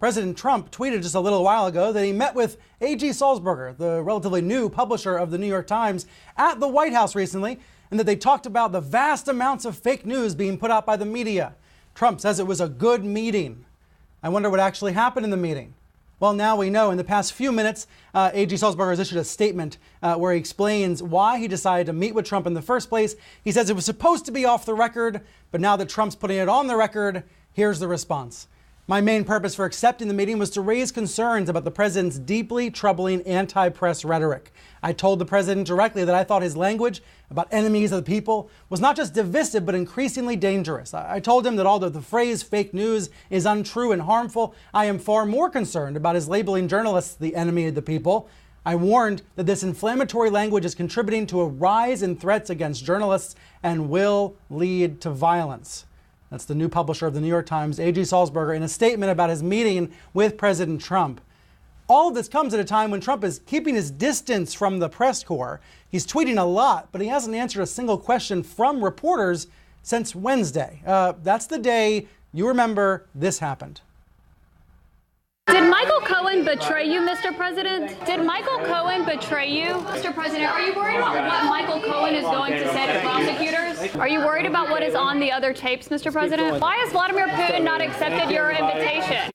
President Trump tweeted just a little while ago that he met with A.G. Sulzberger, the relatively new publisher of the New York Times, at the White House recently, and that they talked about the vast amounts of fake news being put out by the media. Trump says it was a good meeting. I wonder what actually happened in the meeting. Well, now we know. In the past few minutes, A.G. Sulzberger has issued a statement where he explains why he decided to meet with Trump in the first place. He says it was supposed to be off the record, but now that Trump's putting it on the record, here's the response. My main purpose for accepting the meeting was to raise concerns about the president's deeply troubling anti-press rhetoric. I told the president directly that I thought his language about enemies of the people was not just divisive, but increasingly dangerous. I told him that although the phrase fake news is untrue and harmful, I am far more concerned about his labeling journalists the enemy of the people. I warned that this inflammatory language is contributing to a rise in threats against journalists and will lead to violence. That's the new publisher of the New York Times, A.G. Sulzberger, in a statement about his meeting with President Trump. All of this comes at a time when Trump is keeping his distance from the press corps. He's tweeting a lot, but he hasn't answered a single question from reporters since Wednesday. That's the day, you remember, this happened. Did Michael Cohen betray you, Mr. President? Did Michael Cohen betray you? Mr. President, are you worried about what Michael Cohen is going to say to prosecutors? Are you worried about what is on the other tapes, Mr. President? Why has Vladimir Putin not accepted your invitation?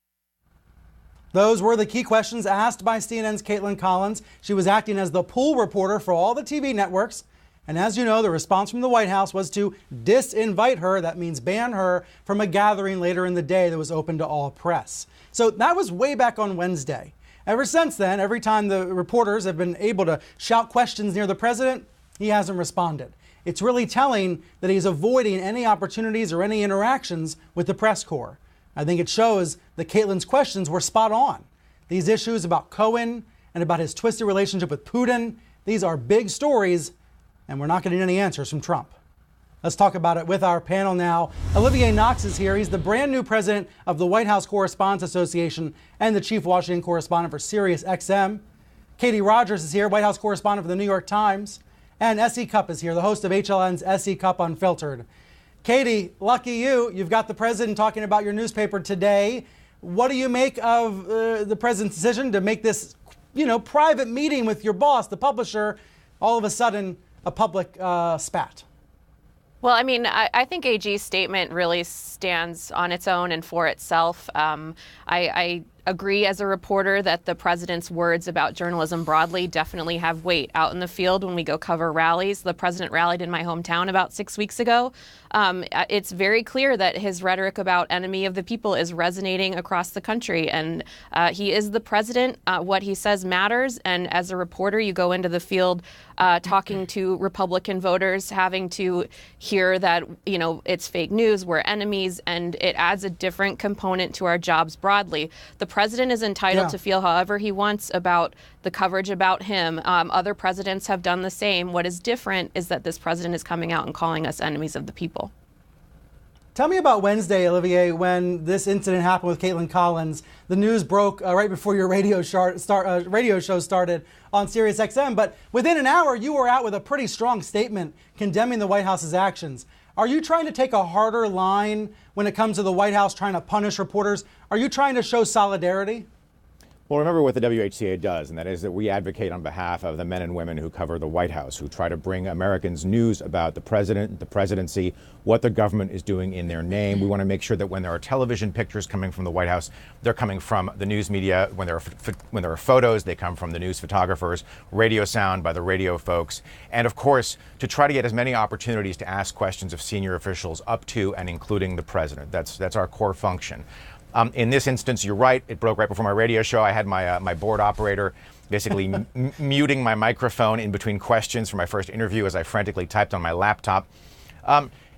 Those were the key questions asked by CNN's Caitlin Collins. She was acting as the pool reporter for all the TV networks. And as you know, the response from the White House was to disinvite her. That means ban her from a gathering later in the day that was open to all press. So that was way back on Wednesday. Ever since then, every time the reporters have been able to shout questions near the president, he hasn't responded. It's really telling that he's avoiding any opportunities or any interactions with the press corps. I think it shows that Caitlin's questions were spot on. These issues about Cohen and about his twisted relationship with Putin, these are big stories, and we're not getting any answers from Trump. Let's talk about it with our panel now. Olivier Knox is here. He's the brand new president of the White House Correspondents Association and the chief Washington correspondent for Sirius XM. Katie Rogers is here, White House correspondent for the New York Times. And S.E. Cupp is here, the host of HLN's S.E. Cupp Unfiltered. Katie, lucky you. You've got the president talking about your newspaper today. What do you make of the president's decision to make this, private meeting with your boss, the publisher, all of a sudden a public spat? Well, I think AG's statement really stands on its own and for itself. I agree as a reporter that the president's words about journalism broadly definitely have weight out in the field when we go cover rallies. The president rallied in my hometown about 6 weeks ago. It's very clear that his rhetoric about enemy of the people is resonating across the country. And he is the president. What he says matters. And as a reporter, you go into the field talking to Republican voters, having to hear that, it's fake news, we're enemies, and it adds a different component to our jobs broadly. The president is entitled to feel however he wants about the coverage about him. Other presidents have done the same. What is different is that this president is coming out and calling us enemies of the people. Tell me about Wednesday, Olivier, when this incident happened with Caitlin Collins. The news broke right before your radio show started on Sirius XM, but within an hour, you were out with a pretty strong statement condemning the White House's actions. Are you trying to take a harder line when it comes to the White House trying to punish reporters? Are you trying to show solidarity? Well, remember what the WHCA does, and that is that we advocate on behalf of the men and women who cover the White House, who try to bring Americans news about the president, the presidency, what the government is doing in their name. We want to make sure that when there are television pictures coming from the White House, they're coming from the news media. When there are photos, they come from the news photographers, radio sound by the radio folks. And of course, to try to get as many opportunities to ask questions of senior officials up to and including the president. That's our core function. In this instance, you're right. It broke right before my radio show. I had my board operator basically muting my microphone in between questions for my first interview as I frantically typed on my laptop.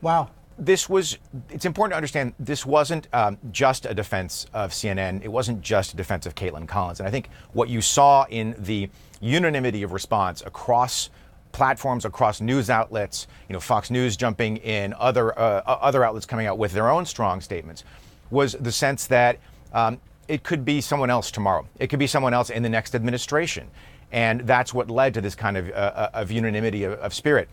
Wow. It's important to understand this wasn't just a defense of CNN. It wasn't just a defense of Caitlin Collins. And I think what you saw in the unanimity of response across platforms, across news outlets, Fox News jumping in, other outlets coming out with their own strong statements, was the sense that it could be someone else tomorrow. It could be someone else in the next administration. And that's what led to this kind of unanimity of spirit.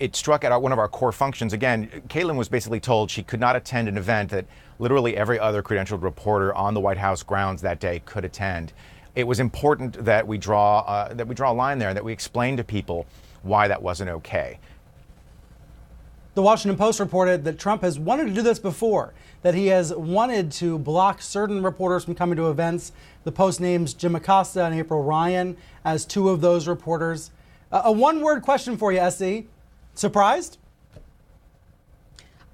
it struck at one of our core functions. Again, Caitlin was basically told she could not attend an event that literally every other credentialed reporter on the White House grounds that day could attend. It was important that we draw a line there, that we explain to people why that wasn't okay. The Washington Post reported that Trump has wanted to do this before, that he has wanted to block certain reporters from coming to events. The Post names Jim Acosta and April Ryan as two of those reporters. A one-word question for you, S.E. Surprised?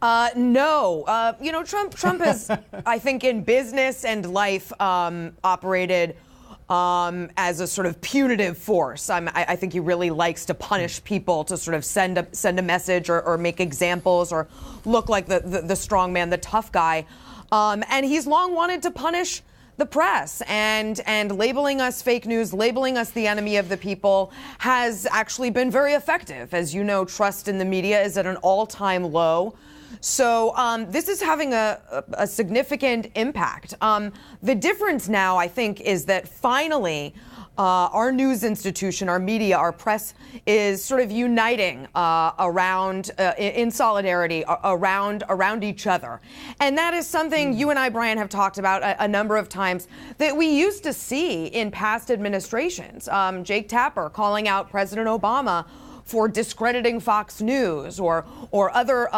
No. Trump has, I think, in business and life, operated as a sort of punitive force. I think he really likes to punish people, to sort of send a message or make examples or look like the strong man, the tough guy. And he's long wanted to punish the press, and labeling us fake news, labeling us the enemy of the people has actually been very effective. As you know, trust in the media is at an all-time low. So this is having a significant impact. The difference now, I think, is that finally our news institution, our media, our press is sort of uniting around, in solidarity, around each other. And that is something you and I, Brian, have talked about a number of times that we used to see in past administrations. Jake Tapper calling out President Obama for discrediting Fox News, or other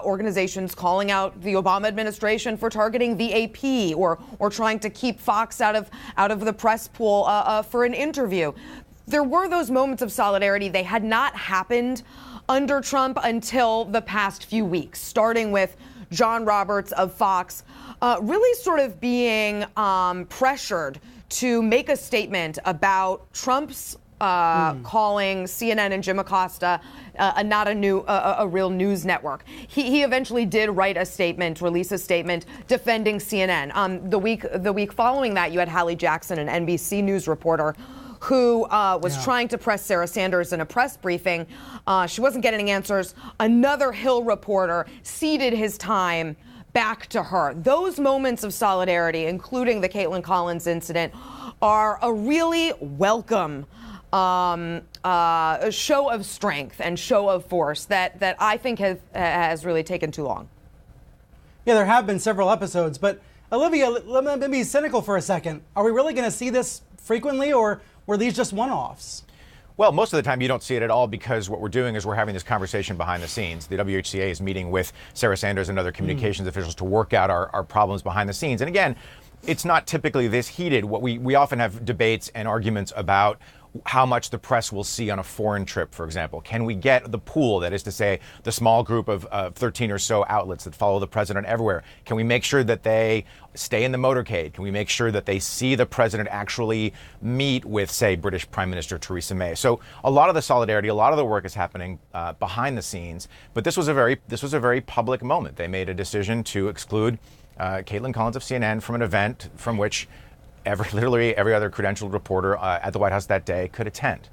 organizations calling out the Obama administration for targeting the AP, or trying to keep Fox out of the press pool for an interview. There were those moments of solidarity. They had not happened under Trump until the past few weeks, starting with John Roberts of Fox really sort of being pressured to make a statement about Trump's calling CNN and Jim Acosta not a real news network. He eventually did write a statement, release a statement defending CNN. The week following that, you had Hallie Jackson, an NBC News reporter, who was trying to press Sarah Sanders in a press briefing. She wasn't getting answers. Another Hill reporter ceded his time back to her. Those moments of solidarity, including the Caitlin Collins incident, are a really welcome a show of strength and show of force that I think has really taken too long. Yeah, there have been several episodes, but Olivia, let me be cynical for a second. Are we really going to see this frequently, or were these just one-offs? Well, most of the time you don't see it at all, because what we're doing is we're having this conversation behind the scenes. The WHCA is meeting with Sarah Sanders and other communications officials to work out our problems behind the scenes. And again, it's not typically this heated. What we often have debates and arguments about how much the press will see on a foreign trip, for example. Can we get the pool, that is to say, the small group of 13 or so outlets that follow the president everywhere? Can we make sure that they stay in the motorcade? Can we make sure that they see the president actually meet with, say, British Prime Minister Theresa May? So a lot of the solidarity, a lot of the work is happening behind the scenes. But this was a very public moment. They made a decision to exclude Caitlin Collins of CNN from an event from which literally every other credentialed reporter at the White House that day could attend.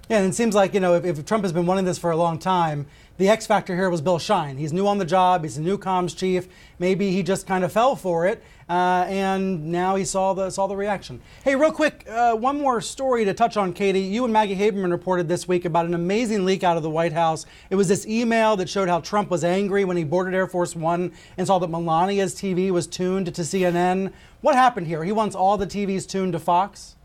Yeah, and it seems like, if Trump has been wanting this for a long time, the X factor here was Bill Shine. He's new on the job. He's a new comms chief. Maybe he just kind of fell for it, and now he saw the reaction. Hey, real quick, one more story to touch on, Katie. You and Maggie Haberman reported this week about an amazing leak out of the White House. It was this email that showed how Trump was angry when he boarded Air Force One and saw that Melania's TV was tuned to CNN. What happened here? He wants all the TVs tuned to Fox?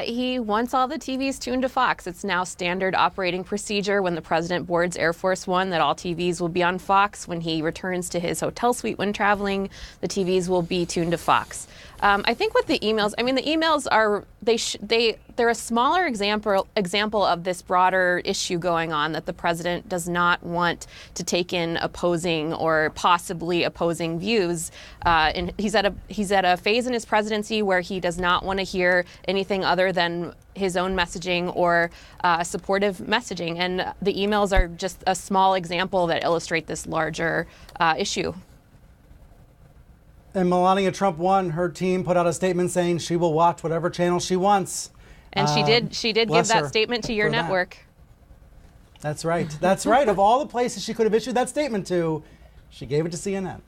He wants all the TVs tuned to Fox. It's now standard operating procedure when the president boards Air Force One that all TVs will be on Fox. When he returns to his hotel suite when traveling, the TVs will be tuned to Fox. I think with the emails, the emails are they're a smaller example of this broader issue going on, that the president does not want to take in opposing or possibly opposing views. And he's at a phase in his presidency where he does not want to hear anything other than his own messaging or supportive messaging. And the emails are just a small example that illustrate this larger issue. And Melania Trump won. Her team put out a statement saying she will watch whatever channel she wants. And she did give that statement to your network. That's right. That's right. Of all the places she could have issued that statement to, she gave it to CNN.